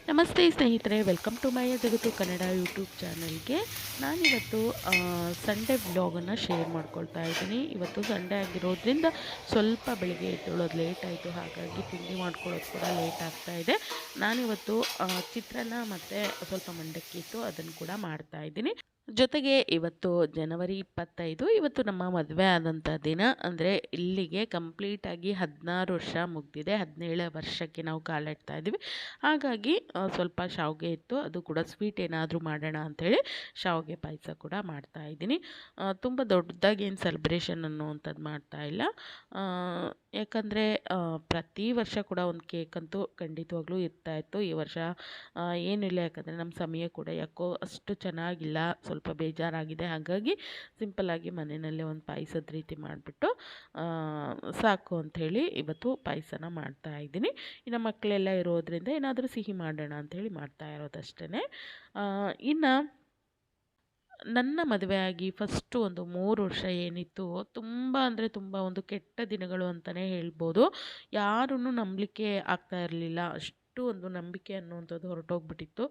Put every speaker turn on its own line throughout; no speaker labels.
ನಮಸ್ತೆ ಸ್ನೇಹಿತರೆ, welcome to my ಜಗತ್ತು ಕನ್ನಡ ಯೂಟ್ಯೂಬ್ ಚಾನಲ್ಗೆ. ನಾನಿವತ್ತು ಸಂಡೇ ವ್ಲಾಗನ್ನು ಶೇರ್ ಮಾಡ್ಕೊಳ್ತಾ ಇದ್ದೀನಿ. ಇವತ್ತು ಸಂಡೇ ಆಗಿರೋದ್ರಿಂದ ಸ್ವಲ್ಪ ಬೆಳಿಗ್ಗೆ ಎದ್ದೇಳೋದು ಲೇಟ್ ಆಯಿತು, ಹಾಗಾಗಿ ತಿಂಡಿ ಮಾಡ್ಕೊಳ್ಳೋದು ಕೂಡ ಲೇಟ್ ಆಗ್ತಾ ಇದೆ. ನಾನಿವತ್ತು ಚಿತ್ರಾನ್ನ ಮತ್ತು ಸ್ವಲ್ಪ ಮಂಡಕ್ಕಿ ಇತ್ತು, ಅದನ್ನು ಕೂಡ ಮಾಡ್ತಾ ಇದ್ದೀನಿ. ಜೊತೆಗೆ ಇವತ್ತು ಜನವರಿ 25, ಇವತ್ತು ನಮ್ಮ ಮದುವೆ ಆದಂಥ ದಿನ. ಅಂದರೆ ಇಲ್ಲಿಗೆ ಕಂಪ್ಲೀಟಾಗಿ 16 ವರ್ಷ ಮುಗಿದಿದೆ. 17ನೇ ವರ್ಷಕ್ಕೆ ನಾವು ಕಾಲಿಡ್ತಾ ಇದ್ದೀವಿ. ಹಾಗಾಗಿ ಸ್ವಲ್ಪ ಶಾವಿಗೆ ಇತ್ತು, ಅದು ಕೂಡ ಸ್ವೀಟ್ ಏನಾದರೂ ಮಾಡೋಣ ಅಂಥೇಳಿ ಶಾವಿಗೆ ಪಾಯಸ ಕೂಡ ಮಾಡ್ತಾ ಇದ್ದೀನಿ. ತುಂಬ ದೊಡ್ಡದಾಗಿ ಏನು ಸೆಲೆಬ್ರೇಷನ್ ಅನ್ನುವಂಥದ್ದು ಮಾಡ್ತಾ ಇಲ್ಲ. ಯಾಕಂದರೆ ಪ್ರತಿ ವರ್ಷ ಕೂಡ ಒಂದು ಕೇಕ್ ಅಂತೂ ಖಂಡಿತವಾಗ್ಲೂ ಇರ್ತಾಯಿತ್ತು. ಈ ವರ್ಷ ಏನಿಲ್ಲ, ಯಾಕಂದರೆ ನಮ್ಮ ಸಮಯ ಕೂಡ ಯಾಕೋ ಅಷ್ಟು ಚೆನ್ನಾಗಿಲ್ಲ, ಸ್ವಲ್ಪ ಬೇಜಾರಾಗಿದೆ. ಹಾಗಾಗಿ ಸಿಂಪಲ್ಲಾಗಿ ಮನೆಯಲ್ಲೇ ಒಂದು ಪಾಯಸದ ರೀತಿ ಮಾಡಿಬಿಟ್ಟು ಸಾಕು ಅಂಥೇಳಿ ಇವತ್ತು ಪಾಯಸನ ಮಾಡ್ತಾ ಇದ್ದೀನಿ. ಇನ್ನು ಮಕ್ಕಳೆಲ್ಲ ಇರೋದ್ರಿಂದ ಏನಾದರೂ ಸಿಹಿ ಮಾಡೋಣ ಅಂಥೇಳಿ ಮಾಡ್ತಾ ಇರೋದಷ್ಟೇ. ಇನ್ನು ನನ್ನ ಮದುವೆಯಾಗಿ ಫಸ್ಟು ಒಂದು 3 ವರ್ಷ ಏನಿತ್ತು, ತುಂಬ ಅಂದರೆ ತುಂಬ ಒಂದು ಕೆಟ್ಟ ದಿನಗಳು ಅಂತಲೇ ಹೇಳ್ಬೋದು. ಯಾರನ್ನೂ ನಂಬಲಿಕ್ಕೆ ಆಗ್ತಾ ಇರಲಿಲ್ಲ. ಅಷ್ಟು ಒಂದು ನಂಬಿಕೆ ಅನ್ನುವಂಥದ್ದು ಹೊರಟೋಗ್ಬಿಟ್ಟಿತ್ತು.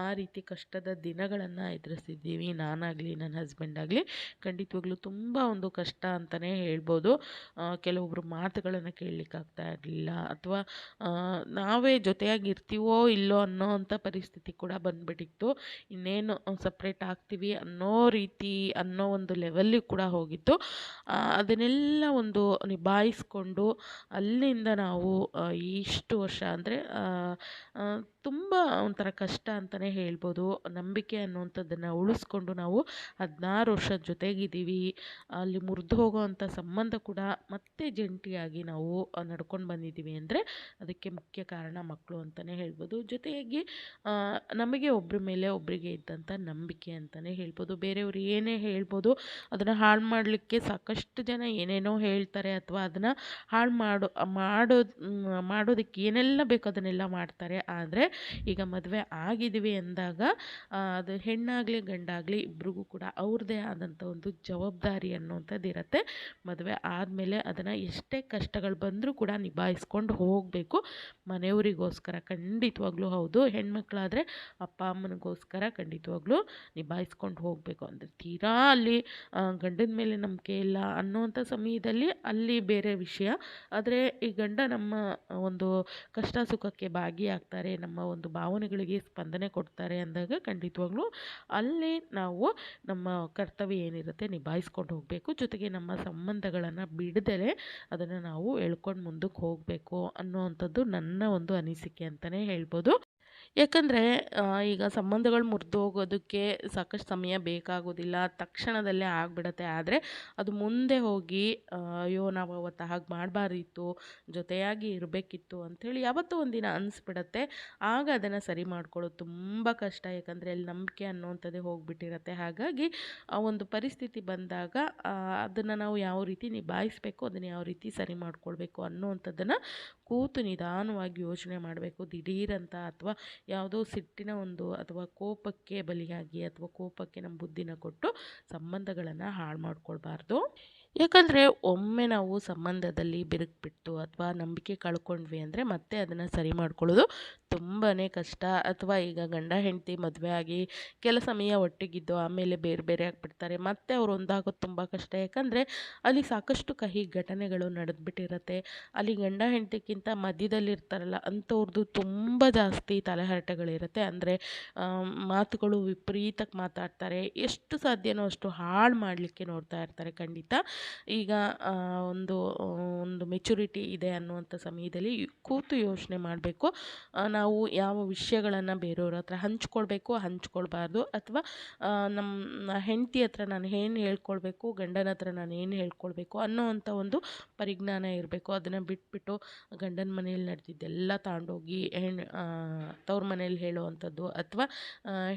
ಆ ರೀತಿ ಕಷ್ಟದ ದಿನಗಳನ್ನು ಎದುರಿಸಿದ್ದೀವಿ, ನಾನಾಗಲಿ ನನ್ನ ಹಸ್ಬೆಂಡ್ ಆಗಲಿ. ಖಂಡಿತವಾಗ್ಲೂ ತುಂಬ ಒಂದು ಕಷ್ಟ ಅಂತಲೇ ಹೇಳ್ಬೋದು. ಕೆಲವೊಬ್ಬರು ಮಾತುಗಳನ್ನು ಕೇಳಲಿಕ್ಕಾಗ್ತಾ ಇರಲಿಲ್ಲ, ಅಥವಾ ನಾವೇ ಜೊತೆಯಾಗಿ ಇರ್ತೀವೋ ಇಲ್ಲೋ ಅನ್ನೋವಂಥ ಪರಿಸ್ಥಿತಿ ಕೂಡ ಬಂದುಬಿಟ್ಟಿತ್ತು. ಇನ್ನೇನು ಸಪ್ರೇಟ್ ಆಗ್ತೀವಿ ಅನ್ನೋ ರೀತಿ ಅನ್ನೋ ಒಂದು ಲೆವೆಲ್ಲಿಗೆ ಕೂಡ ಹೋಗಿತ್ತು. ಅದನ್ನೆಲ್ಲ ಒಂದು ನಿಭಾಯಿಸ್ಕೊಂಡು ಅಲ್ಲಿಂದ ನಾವು ಇಷ್ಟು ವರ್ಷ ಅಂದರೆ ತುಂಬ ಒಂಥರ ಕಷ್ಟ ಅಂತಲೇ ಹೇಳ್ಬೋದು. ನಂಬಿಕೆ ಅನ್ನುವಂಥದ್ದನ್ನು ಉಳಿಸ್ಕೊಂಡು ನಾವು 16 ವರ್ಷದ ಜೊತೆಗಿದ್ದೀವಿ. ಅಲ್ಲಿ ಮುರಿದು ಹೋಗೋವಂಥ ಸಂಬಂಧ ಕೂಡ ಮತ್ತೆ ಜಂಟಿಯಾಗಿ ನಾವು ನಡ್ಕೊಂಡು ಬಂದಿದ್ದೀವಿ ಅಂದರೆ ಅದಕ್ಕೆ ಮುಖ್ಯ ಕಾರಣ ಮಕ್ಕಳು ಅಂತಲೇ ಹೇಳ್ಬೋದು. ಜೊತೆಯಾಗಿ ನಮಗೆ ಒಬ್ಬರ ಮೇಲೆ ಒಬ್ಬರಿಗೆ ಇದ್ದಂಥ ನಂಬಿಕೆ ಅಂತಲೇ ಹೇಳ್ಬೋದು. ಬೇರೆಯವರು ಏನೇ ಹೇಳ್ಬೋದು, ಅದನ್ನು ಹಾಳು ಮಾಡಲಿಕ್ಕೆ ಸಾಕಷ್ಟು ಜನ ಏನೇನೋ ಹೇಳ್ತಾರೆ, ಅಥವಾ ಅದನ್ನು ಹಾಳು ಮಾಡೋದಕ್ಕೆ ಏನೆಲ್ಲ ಬೇಕೋ ಅದನ್ನೆಲ್ಲ ಮಾಡ್ತಾರೆ. ಆದರೆ ಈಗ ಮದುವೆ ಆಗಿದ್ದೀವಿ ಅಂದಾಗ ಅದು ಹೆಣ್ಣಾಗಲಿ ಗಂಡಾಗಲಿ ಇಬ್ರಿಗೂ ಕೂಡ ಅವ್ರದ್ದೇ ಆದಂಥ ಒಂದು ಜವಾಬ್ದಾರಿ ಅನ್ನುವಂಥದ್ದು ಇರುತ್ತೆ. ಮದುವೆ ಆದಮೇಲೆ ಅದನ್ನು ಎಷ್ಟೇ ಕಷ್ಟಗಳು ಬಂದರೂ ಕೂಡ ನಿಭಾಯಿಸ್ಕೊಂಡು ಹೋಗಬೇಕು. ಮನೆಯವರಿಗೋಸ್ಕರ ಖಂಡಿತವಾಗ್ಲೂ ಹೌದು. ಹೆಣ್ಮಕ್ಳಾದರೆ ಅಪ್ಪ ಅಮ್ಮನಿಗೋಸ್ಕರ ಖಂಡಿತವಾಗ್ಲೂ ನಿಭಾಯಿಸ್ಕೊಂಡು ಹೋಗಬೇಕು. ಅಂದರೆ ತೀರಾ ಅಲ್ಲಿ ಗಂಡನ ಮೇಲೆ ನಂಬಿಕೆ ಇಲ್ಲ ಅನ್ನೋವಂಥ ಸಮಯದಲ್ಲಿ ಅಲ್ಲಿ ಬೇರೆ ವಿಷಯ. ಆದರೆ ಈ ಗಂಡ ನಮ್ಮ ಒಂದು ಕಷ್ಟ ಸುಖಕ್ಕೆ ಭಾಗಿಯಾಗ್ತಾರೆ, ನಮ್ಮ ಒಂದು ಭಾವನೆಗಳಿಗೆ ಸ್ಪಂದನೆ ಕೊಡ್ತಾರೆ ಅಂದಾಗ ಖಂಡಿತವಾಗ್ಲೂ ಅಲ್ಲಿ ನಾವು ನಮ್ಮ ಕರ್ತವ್ಯ ಏನಿರುತ್ತೆ ನಿಭಾಯಿಸ್ಕೊಂಡು ಹೋಗಬೇಕು. ಜೊತೆಗೆ ನಮ್ಮ ಸಂಬಂಧಗಳನ್ನು ಬಿಡದಲೇ ಅದನ್ನು ನಾವು ಎಳ್ಕೊಂಡು ಮುಂದಕ್ಕೆ ಹೋಗಬೇಕು ಅನ್ನೋವಂಥದ್ದು ನನ್ನ ಒಂದು ಅನಿಸಿಕೆ ಅಂತಲೇ ಹೇಳ್ಬೋದು. ಯಾಕಂದರೆ ಈಗ ಸಂಬಂಧಗಳು ಮುರಿದು ಹೋಗೋದಕ್ಕೆ ಸಾಕಷ್ಟು ಸಮಯ ಬೇಕಾಗೋದಿಲ್ಲ, ತಕ್ಷಣದಲ್ಲೇ ಆಗಿಬಿಡತ್ತೆ. ಆದರೆ ಅದು ಮುಂದೆ ಹೋಗಿ ಅಯ್ಯೋ ನಾವು ಅವತ್ತು ಹಾಗೆ ಮಾಡಬಾರ್ದಿತ್ತು, ಜೊತೆಯಾಗಿ ಇರಬೇಕಿತ್ತು ಅಂಥೇಳಿ ಯಾವತ್ತೂ ಒಂದಿನ ಅನಿಸ್ಬಿಡತ್ತೆ. ಆಗ ಅದನ್ನು ಸರಿ ಮಾಡ್ಕೊಳ್ಳೋದು ತುಂಬ ಕಷ್ಟ, ಯಾಕಂದರೆ ಅಲ್ಲಿ ನಂಬಿಕೆ ಅನ್ನೋವಂಥದ್ದೇ ಹೋಗಿಬಿಟ್ಟಿರತ್ತೆ. ಹಾಗಾಗಿ ಆ ಒಂದು ಪರಿಸ್ಥಿತಿ ಬಂದಾಗ ಅದನ್ನು ನಾವು ಯಾವ ರೀತಿ ನಿಭಾಯಿಸಬೇಕು, ಅದನ್ನು ಯಾವ ರೀತಿ ಸರಿ ಮಾಡ್ಕೊಳ್ಬೇಕು ಅನ್ನೋವಂಥದ್ದನ್ನು ಕೂತು ನಿಧಾನವಾಗಿ ಯೋಚನೆ ಮಾಡಬೇಕು. ದಿಢೀರಂತ ಅಥವಾ ಯಾವುದೋ ಸಿಟ್ಟಿನ ಒಂದು ಅಥವಾ ಕೋಪಕ್ಕೆ ಬಲಿಯಾಗಿ ಅಥವಾ ಕೋಪಕ್ಕೆ ನಮ್ಮ ಬುದ್ಧಿನ ಕೊಟ್ಟು ಸಂಬಂಧಗಳನ್ನು ಹಾಳು ಮಾಡ್ಕೊಳ್ಬಾರ್ದು. ಯಾಕಂದರೆ ಒಮ್ಮೆ ನಾವು ಸಂಬಂಧದಲ್ಲಿ ಬಿರುಕು ಅಥವಾ ನಂಬಿಕೆ ಕಳ್ಕೊಂಡ್ವಿ ಅಂದರೆ ಮತ್ತೆ ಅದನ್ನು ಸರಿ ಮಾಡ್ಕೊಳ್ಳೋದು ತುಂಬಾ ಕಷ್ಟ. ಅಥವಾ ಈಗ ಗಂಡ ಹೆಂಡತಿ ಮದುವೆ ಆಗಿ ಕೆಲ ಸಮಯ ಒಟ್ಟಿಗಿದ್ದು ಆಮೇಲೆ ಬೇರೆ ಬೇರೆ ಆಗಿಬಿಡ್ತಾರೆ, ಮತ್ತೆ ಅವ್ರು ಒಂದಾಗೋದು ತುಂಬ ಕಷ್ಟ. ಯಾಕಂದರೆ ಅಲ್ಲಿ ಸಾಕಷ್ಟು ಕಹಿ ಘಟನೆಗಳು ನಡೆದ್ಬಿಟ್ಟಿರತ್ತೆ. ಅಲ್ಲಿ ಗಂಡ ಹೆಂಡತಿಗಿಂತ ಮಧ್ಯದಲ್ಲಿರ್ತಾರಲ್ಲ ಅಂಥವ್ರದ್ದು ತುಂಬ ಜಾಸ್ತಿ ತಲೆಹರಟೆಗಳಿರುತ್ತೆ. ಅಂದರೆ ಮಾತುಗಳು ವಿಪರೀತಕ್ಕೆ ಮಾತಾಡ್ತಾರೆ, ಎಷ್ಟು ಸಾಧ್ಯನೋ ಅಷ್ಟು ಹಾಳು ಮಾಡಲಿಕ್ಕೆ ನೋಡ್ತಾ ಇರ್ತಾರೆ. ಖಂಡಿತ ಈಗ ಒಂದು ಮೆಚುರಿಟಿ ಇದೆ ಅನ್ನುವಂಥ ಸಮಯದಲ್ಲಿ ಕೂತು ಯೋಚನೆ ಮಾಡಬೇಕು. ನಾವು ಯಾವ ವಿಷಯಗಳನ್ನು ಬೇರೆಯವ್ರ ಹತ್ರ ಹಂಚ್ಕೊಳ್ಬಾರ್ದು, ಅಥವಾ ನಮ್ಮ ಹೆಂಡತಿ ಹತ್ರ ನಾನು ಏನು ಹೇಳ್ಕೊಳ್ಬೇಕು, ಗಂಡನ ಹತ್ರ ನಾನು ಏನು ಹೇಳ್ಕೊಳ್ಬೇಕು ಅನ್ನೋವಂಥ ಒಂದು ಪರಿಜ್ಞಾನ ಇರಬೇಕು. ಅದನ್ನು ಬಿಟ್ಬಿಟ್ಟು ಗಂಡನ ಮನೇಲಿ ನಡೆದಿದ್ದೆಲ್ಲ ತಗೊಂಡೋಗಿ ತವ್ರ ಮನೇಲಿ ಹೇಳುವಂಥದ್ದು, ಅಥವಾ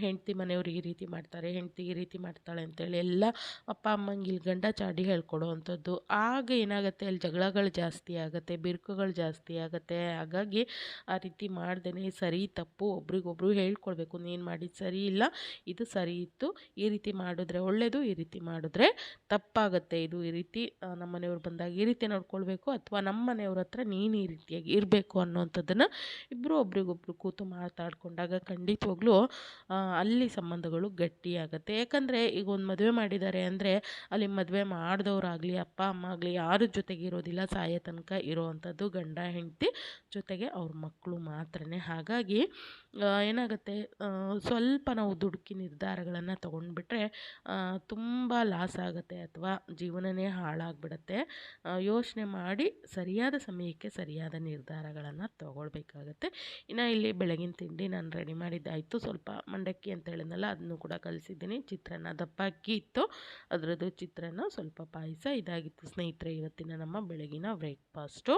ಹೆಂಡತಿ ಮನೆಯವ್ರಿಗೆ ಈ ರೀತಿ ಮಾಡ್ತಾರೆ, ಹೆಂಡತಿಗೆ ಈ ರೀತಿ ಮಾಡ್ತಾಳೆ ಅಂತೇಳಿ ಎಲ್ಲ ಅಪ್ಪ ಅಮ್ಮಂಗೆ ಇಲ್ಲಿ ಗಂಡ ಚಾಡಿ ಹೇಳ್ಕೊಳ್ತಾರೆ. ಕೊಡುವಂಥದ್ದು. ಆಗ ಏನಾಗುತ್ತೆ, ಅಲ್ಲಿ ಜಗಳಗಳು ಜಾಸ್ತಿ ಆಗುತ್ತೆ, ಬಿರುಕುಗಳು ಜಾಸ್ತಿ ಆಗುತ್ತೆ. ಹಾಗಾಗಿ ಆ ರೀತಿ ಮಾಡ್ದೇ ಸರಿ ತಪ್ಪು ಒಬ್ರಿಗೊಬ್ರು ಹೇಳ್ಕೊಳ್ಬೇಕು. ನೀನು ಮಾಡಿದ್ದು ಸರಿ ಇಲ್ಲ, ಇದು ಸರಿ ಇತ್ತು, ಈ ರೀತಿ ಮಾಡಿದ್ರೆ ಒಳ್ಳೆಯದು, ಈ ರೀತಿ ಮಾಡಿದ್ರೆ ತಪ್ಪಾಗುತ್ತೆ, ಇದು ಈ ರೀತಿ ನಮ್ಮ ಮನೆಯವ್ರು ಬಂದಾಗ ಈ ರೀತಿ ನೋಡ್ಕೊಳ್ಬೇಕು, ಅಥವಾ ನಮ್ಮ ಮನೆಯವ್ರ ಹತ್ರ ನೀನು ಈ ರೀತಿಯಾಗಿ ಇರಬೇಕು ಅನ್ನೋವಂಥದ್ದನ್ನು ಇಬ್ಬರು ಒಬ್ರಿಗೊಬ್ರು ಕೂತು ಮಾತಾಡಿಕೊಂಡಾಗ ಖಂಡಿತವಾಗ್ಲೂ ಅಲ್ಲಿ ಸಂಬಂಧಗಳು ಗಟ್ಟಿಯಾಗುತ್ತೆ. ಯಾಕಂದರೆ ಈಗ ಒಂದು ಮದುವೆ ಮಾಡಿದ್ದಾರೆ ಅಂದರೆ ಅಲ್ಲಿ ಮದುವೆ ಮಾಡಿದವರಾಗಲಿ ಅಪ್ಪ ಅಮ್ಮ ಆಗಲಿ ಯಾರ ಜೊತೆಗೆ ಇರೋದಿಲ್ಲ, ಸಾಯೋ ತನಕ ಇರೋವಂಥದ್ದು ಗಂಡ ಹೆಂಡತಿ ಜೊತೆಗೆ ಅವ್ರ ಮಕ್ಕಳು ಮಾತ್ರನೇ. ಹಾಗಾಗಿ ಏನಾಗುತ್ತೆ, ಸ್ವಲ್ಪ ನಾವು ದುಡುಕಿ ನಿರ್ಧಾರಗಳನ್ನು ತೊಗೊಂಡ್ಬಿಟ್ರೆ ತುಂಬ ಲಾಸ್ ಆಗುತ್ತೆ, ಅಥವಾ ಜೀವನನೇ ಹಾಳಾಗ್ಬಿಡುತ್ತೆ. ಯೋಚನೆ ಮಾಡಿ ಸರಿಯಾದ ಸಮಯಕ್ಕೆ ಸರಿಯಾದ ನಿರ್ಧಾರಗಳನ್ನು ತೊಗೊಳ್ಬೇಕಾಗತ್ತೆ. ಇನ್ನು ಇಲ್ಲಿ ಬೆಳಗಿನ ತಿಂಡಿ ನಾನು ರೆಡಿ ಮಾಡಿದ್ದಾಯಿತು. ಸ್ವಲ್ಪ ಮಂಡಕ್ಕಿ ಅಂತ ಹೇಳಿದ್ನಲ್ಲ, ಅದನ್ನು ಕೂಡ ಕಲಿಸಿದ್ದೀನಿ. ಚಿತ್ರಾನ್ನ ದಪ್ಪ ಅಕ್ಕಿ ಇತ್ತು, ಅದರದ್ದು ಚಿತ್ರಾನ್ನ, ಸ್ವಲ್ಪ ಪಾಯಸ, ಇದಾಗಿತ್ತು ಸ್ನೇಹಿತರೆ ಇವತ್ತಿನ ನಮ್ಮ ಬೆಳಗಿನ ಬ್ರೇಕ್ಫಾಸ್ಟು.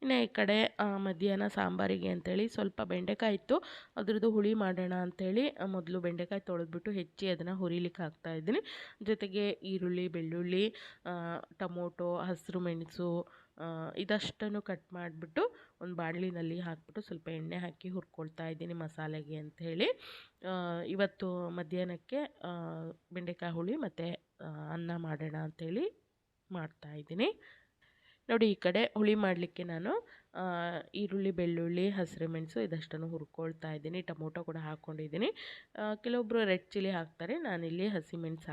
ಇನ್ನು ಈ ಕಡೆ ಮಧ್ಯಾಹ್ನ ಸಾಂಬಾರಿಗೆ ಅಂಥೇಳಿ ಸ್ವಲ್ಪ ಬೆಂಡೆಕಾಯಿ ಇತ್ತು, ಅದ್ರದ್ದು ಹುಳಿ ಮಾಡೋಣ ಅಂಥೇಳಿ ಮೊದಲು ಬೆಂಡೆಕಾಯಿ ತೊಳೆದ್ಬಿಟ್ಟು ಹೆಚ್ಚಿ ಅದನ್ನು ಹುರಿಲಿಕ್ಕೆ ಹಾಕ್ತಾಯಿದ್ದೀನಿ. ಜೊತೆಗೆ ಈರುಳ್ಳಿ, ಬೆಳ್ಳುಳ್ಳಿ, ಟೊಮೊಟೊ, ಹಸಿರು ಮೆಣಸು ಇದಷ್ಟನ್ನು ಕಟ್ ಮಾಡಿಬಿಟ್ಟು ಒಂದು ಬಾಣಲಿನಲ್ಲಿ ಹಾಕ್ಬಿಟ್ಟು ಸ್ವಲ್ಪ ಎಣ್ಣೆ ಹಾಕಿ ಹುರ್ಕೊಳ್ತಾ ಇದ್ದೀನಿ ಮಸಾಲೆಗೆ ಅಂಥೇಳಿ. ಇವತ್ತು ಮಧ್ಯಾಹ್ನಕ್ಕೆ ಬೆಂಡೆಕಾಯಿ ಹುಳಿ ಮತ್ತು ಅನ್ನ ಮಾಡೋಣ ಅಂಥೇಳಿ ಮಾಡ್ತಾಯಿದ್ದೀನಿ. ನೋಡಿ, ಈ ಕಡೆ ಹುಳಿ ಮಾಡಲಿಕ್ಕೆ ನಾನು ಈರುಳ್ಳಿ, ಬೆಳ್ಳುಳ್ಳಿ, ಹಸಿರು ಮೆಣಸು ಇದಷ್ಟನ್ನು ಹುರ್ಕೊಳ್ತಾ ಇದ್ದೀನಿ. ಟೊಮೊಟೊ ಕೂಡ ಹಾಕ್ಕೊಂಡಿದ್ದೀನಿ. ಕೆಲವೊಬ್ಬರು ರೆಡ್ ಚಿಲ್ಲಿ ಹಾಕ್ತಾರೆ, ನಾನಿಲ್ಲಿ ಹಸಿಮೆಣಸು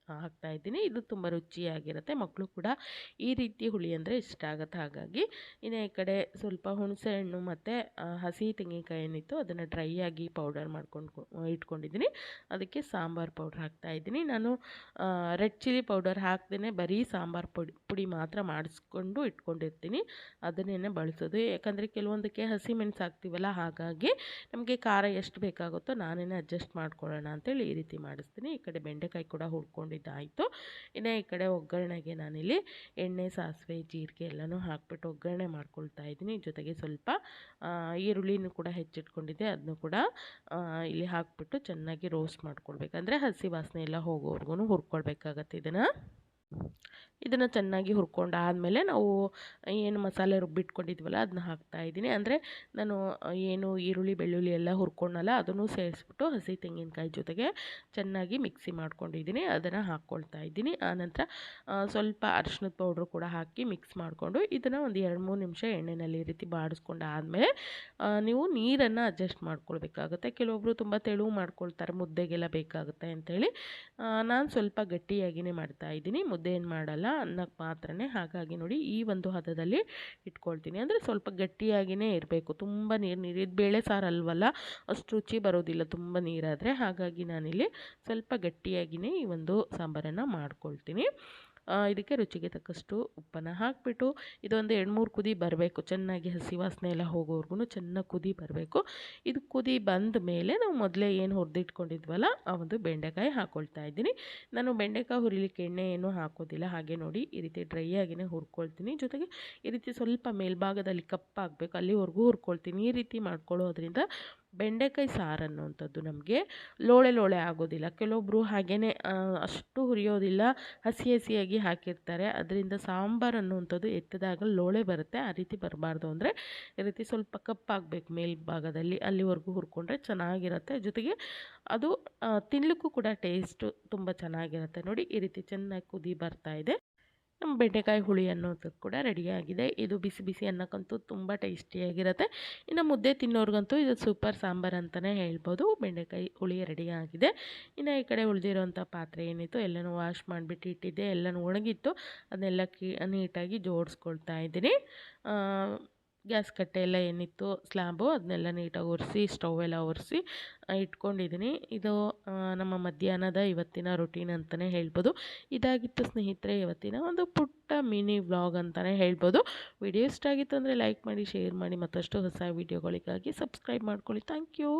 ಹಾಕ್ತಾಯಿದ್ದೀನಿ. ಇದು ತುಂಬ ರುಚಿಯಾಗಿರುತ್ತೆ, ಮಕ್ಕಳು ಕೂಡ ಈ ರೀತಿ ಹುಳಿ ಅಂದರೆ ಇಷ್ಟ ಆಗುತ್ತೆ. ಹಾಗಾಗಿ ಇನ್ನು ಈ ಕಡೆ ಸ್ವಲ್ಪ ಹುಣಸೆ ಹಣ್ಣು ಮತ್ತು ಹಸಿ ತೆಂಗಿನಕಾಯಿ ಏನಿತ್ತು ಅದನ್ನು ಡ್ರೈ ಆಗಿ ಪೌಡರ್ ಮಾಡ್ಕೊಂಡು ಇಟ್ಕೊಂಡಿದ್ದೀನಿ. ಅದಕ್ಕೆ ಸಾಂಬಾರು ಪೌಡ್ರ್ ಹಾಕ್ತಾಯಿದ್ದೀನಿ. ನಾನು ರೆಡ್ ಚಿಲ್ಲಿ ಪೌಡರ್ ಹಾಕ್ದೇ ಬರೀ ಸಾಂಬಾರು ಪುಡಿ ಮಾತ್ರ ಮಾಡಿಸ್ಕೊಂಡು ಇಟ್ಕೊಂಡಿರ್ತೀನಿ, ಅದನ್ನೇ ಬಳಸೋದು. ಯಾಕಂದರೆ ಕೆಲವೊಂದಕ್ಕೆ ಹಸಿಮೆಣಸು ಹಾಕ್ತೀವಲ್ಲ, ಹಾಗಾಗಿ ನಮಗೆ ಖಾರ ಎಷ್ಟು ಬೇಕಾಗುತ್ತೋ ನಾನೇ ಅಡ್ಜಸ್ಟ್ ಮಾಡ್ಕೊಳ್ಳೋಣ ಅಂತೇಳಿ ಈ ರೀತಿ ಮಾಡಿಸ್ತೀನಿ. ಈ ಕಡೆ ಬೆಂಡೆಕಾಯಿ ಕೂಡ ಹುರ್ಕೊಂಡಿದ್ದಾಯಿತು. ಇನ್ನು ಈ ಕಡೆ ಒಗ್ಗರಣೆಗೆ ನಾನಿಲ್ಲಿ ಎಣ್ಣೆ, ಸಾಸಿವೆ, ಜೀರಿಗೆ ಎಲ್ಲನೂ ಹಾಕ್ಬಿಟ್ಟು ಒಗ್ಗರಣೆ ಮಾಡ್ಕೊಳ್ತಾ ಇದ್ದೀನಿ. ಜೊತೆಗೆ ಸ್ವಲ್ಪ ಈರುಳ್ಳಿನೂ ಕೂಡ ಹೆಚ್ಚಿಟ್ಕೊಂಡಿದ್ದೆ, ಅದನ್ನು ಕೂಡ ಇಲ್ಲಿ ಹಾಕ್ಬಿಟ್ಟು ಚೆನ್ನಾಗಿ ರೋಸ್ಟ್ ಮಾಡ್ಕೊಳ್ಬೇಕು. ಅಂದರೆ ಹಸಿ ವಾಸನೆ ಎಲ್ಲ ಹೋಗೋವರೆಗೂ ಹುರ್ಕೊಳ್ಬೇಕಾಗತ್ತೆ. ಇದನ್ನು ಚೆನ್ನಾಗಿ ಹುರ್ಕೊಂಡಾದಮೇಲೆ ನಾವು ಏನು ಮಸಾಲೆ ರುಬ್ಬಿಟ್ಕೊಂಡಿದ್ವಲ್ಲ ಅದನ್ನ ಹಾಕ್ತಾಯಿದ್ದೀನಿ. ಅಂದರೆ ನಾನು ಏನು ಈರುಳ್ಳಿ, ಬೆಳ್ಳುಳ್ಳಿ ಎಲ್ಲ ಹುರ್ಕೊಂಡಲ್ಲ ಅದನ್ನು ಸೇರಿಸ್ಬಿಟ್ಟು ಹಸಿ ತೆಂಗಿನಕಾಯಿ ಜೊತೆಗೆ ಚೆನ್ನಾಗಿ ಮಿಕ್ಸಿ ಮಾಡ್ಕೊಂಡಿದ್ದೀನಿ, ಅದನ್ನು ಹಾಕ್ಕೊಳ್ತಾ ಇದ್ದೀನಿ. ಆನಂತರ ಸ್ವಲ್ಪ ಅರಿಶಿಣದ ಪೌಡ್ರು ಕೂಡ ಹಾಕಿ ಮಿಕ್ಸ್ ಮಾಡಿಕೊಂಡು ಇದನ್ನು ಒಂದು 2-3 ನಿಮಿಷ ಎಣ್ಣೆಯಲ್ಲಿ ಈ ರೀತಿ ಬಾಡಿಸ್ಕೊಂಡಾದಮೇಲೆ ನೀವು ನೀರನ್ನು ಅಡ್ಜಸ್ಟ್ ಮಾಡ್ಕೊಳ್ಬೇಕಾಗುತ್ತೆ. ಕೆಲವೊಬ್ಬರು ತುಂಬ ತೆಳು ಮಾಡ್ಕೊಳ್ತಾರೆ, ಮುದ್ದೆಗೆಲ್ಲ ಬೇಕಾಗುತ್ತೆ ಅಂಥೇಳಿ. ನಾನು ಸ್ವಲ್ಪ ಗಟ್ಟಿಯಾಗಿಯೇ ಮಾಡ್ತಾಯಿದ್ದೀನಿ, ಮುದ್ದೆ ಏನು ಮಾಡಲ್ಲ, ಅನ್ನಕ್ಕೆ ಮಾತ್ರನೇ. ಹಾಗಾಗಿ ನೋಡಿ ಈ ಒಂದು ಹದದಲ್ಲಿ ಇಟ್ಕೊಳ್ತೀನಿ. ಅಂದರೆ ಸ್ವಲ್ಪ ಗಟ್ಟಿಯಾಗಿಯೇ ಇರಬೇಕು, ತುಂಬ ನೀರು ಇದು ಬೇಳೆ ಸಾರು ಅಲ್ವಲ್ಲ, ಅಷ್ಟು ರುಚಿ ಬರೋದಿಲ್ಲ ತುಂಬ ನೀರಾದರೆ. ಹಾಗಾಗಿ ನಾನಿಲ್ಲಿ ಸ್ವಲ್ಪ ಗಟ್ಟಿಯಾಗಿಯೇ ಈ ಒಂದು ಸಾಂಬಾರನ್ನು ಮಾಡ್ಕೊಳ್ತೀನಿ. ಇದಕ್ಕೆ ರುಚಿಗೆ ತಕ್ಕಷ್ಟು ಉಪ್ಪನ್ನು ಹಾಕಿಬಿಟ್ಟು ಇದೊಂದು 2-3 ಕುದಿ ಬರಬೇಕು, ಚೆನ್ನಾಗಿ ಹಸಿ ವಾಸನೆ ಎಲ್ಲ ಹೋಗೋವರೆಗೂ ಚೆನ್ನಾಗಿ ಕುದಿ ಬರಬೇಕು. ಇದು ಕುದಿ ಬಂದ ಮೇಲೆ ನಾವು ಮೊದಲೇ ಏನು ಹುರಿದಿಟ್ಕೊಂಡಿದ್ವಲ್ಲ ಆ ಒಂದು ಬೆಂಡೆಕಾಯಿ ಹಾಕ್ಕೊಳ್ತಾ ಇದ್ದೀನಿ. ನಾನು ಬೆಂಡೆಕಾಯಿ ಹುರಿಲಿಕ್ಕೆ ಎಣ್ಣೆ ಏನೂ ಹಾಕೋದಿಲ್ಲ, ಹಾಗೆ ನೋಡಿ ಈ ರೀತಿ ಡ್ರೈ ಆಗಿಯೇ ಹುರ್ಕೊಳ್ತೀನಿ. ಜೊತೆಗೆ ಈ ರೀತಿ ಸ್ವಲ್ಪ ಮೇಲ್ಭಾಗದಲ್ಲಿ ಕಪ್ಪಾಗಬೇಕು ಅಲ್ಲಿವರೆಗೂ ಹುರ್ಕೊಳ್ತೀನಿ. ಈ ರೀತಿ ಮಾಡ್ಕೊಳ್ಳೋದ್ರಿಂದ ಬೆಂಡೆಕಾಯಿ ಸಾರು ಅನ್ನುವಂಥದ್ದು ನಮಗೆ ಲೋಳೆ ಲೋಳೆ ಆಗೋದಿಲ್ಲ. ಕೆಲವೊಬ್ಬರು ಹಾಗೆಯೇ ಅಷ್ಟು ಹುರಿಯೋದಿಲ್ಲ, ಹಸಿಯಾಗಿ ಹಾಕಿರ್ತಾರೆ, ಅದರಿಂದ ಸಾಂಬಾರು ಅನ್ನುವಂಥದ್ದು ಎತ್ತಿದಾಗ ಲೋಳೆ ಬರುತ್ತೆ. ಆ ರೀತಿ ಬರಬಾರ್ದು ಅಂದರೆ ಈ ರೀತಿ ಸ್ವಲ್ಪ ಕಪ್ಪಾಗಬೇಕು ಮೇಲ್ಭಾಗದಲ್ಲಿ, ಅಲ್ಲಿವರೆಗೂ ಹುರ್ಕೊಂಡ್ರೆ ಚೆನ್ನಾಗಿರುತ್ತೆ. ಜೊತೆಗೆ ಅದು ತಿನ್ನಲಿಕ್ಕೂ ಕೂಡ ಟೇಸ್ಟು ತುಂಬ ಚೆನ್ನಾಗಿರುತ್ತೆ. ನೋಡಿ ಈ ರೀತಿ ಚೆನ್ನಾಗಿ ಕುದಿ ಬರ್ತಾ ಇದೆ. ನಮ್ಮ ಬೆಂಡೆಕಾಯಿ ಹುಳಿ ಅನ್ನೋದು ಕೂಡ ರೆಡಿಯಾಗಿದೆ. ಇದು ಬಿಸಿ ಬಿಸಿ ಅನ್ನಕ್ಕಂತೂ ತುಂಬ ಟೇಸ್ಟಿಯಾಗಿರುತ್ತೆ. ಇನ್ನು ಮುದ್ದೆ ತಿನ್ನೋರ್ಗಂತೂ ಇದು ಸೂಪರ್ ಸಾಂಬಾರು ಅಂತಲೇ ಹೇಳ್ಬೋದು. ಬೆಂಡೆಕಾಯಿ ಹುಳಿ ರೆಡಿಯಾಗಿದೆ. ಇನ್ನು ಈ ಕಡೆ ಉಳಿದಿರೋಂಥ ಪಾತ್ರೆ ಏನಿತ್ತು ಎಲ್ಲನೂ ವಾಶ್ ಮಾಡಿಬಿಟ್ಟು ಇಟ್ಟಿದ್ದೆ, ಎಲ್ಲನೂ ಒಣಗಿತ್ತು, ಅದನ್ನೆಲ್ಲ ನೀಟಾಗಿ ಜೋಡಿಸ್ಕೊಳ್ತಾ ಇದ್ದೀನಿ. ಗ್ಯಾಸ್ ಕಟ್ಟೆ ಎಲ್ಲ ಏನಿತ್ತು ಸ್ಲ್ಯಾಬು ಅದನ್ನೆಲ್ಲ ನೀಟಾಗಿ ಒರೆಸಿ, ಸ್ಟವ್ ಎಲ್ಲ ಒರೆಸಿ ಇಟ್ಕೊಂಡಿದ್ದೀನಿ. ಇದು ನಮ್ಮ ಮಧ್ಯಾಹ್ನದ ಇವತ್ತಿನ ರೊಟೀನ್ ಅಂತಲೇ ಹೇಳ್ಬೋದು. ಇದಾಗಿತ್ತು ಸ್ನೇಹಿತರೆ ಇವತ್ತಿನ ಒಂದು ಪುಟ್ಟ ಮಿನಿ ವ್ಲಾಗ್ ಅಂತಲೇ ಹೇಳ್ಬೋದು. ವಿಡಿಯೋ ಇಷ್ಟ ಆಗಿತ್ತು ಅಂದರೆ ಲೈಕ್ ಮಾಡಿ, ಶೇರ್ ಮಾಡಿ, ಮತ್ತಷ್ಟು ಹೊಸ ವಿಡಿಯೋಗಳಿಗಾಗಿ ಸಬ್ಸ್ಕ್ರೈಬ್ ಮಾಡ್ಕೊಳ್ಳಿ. Thank you.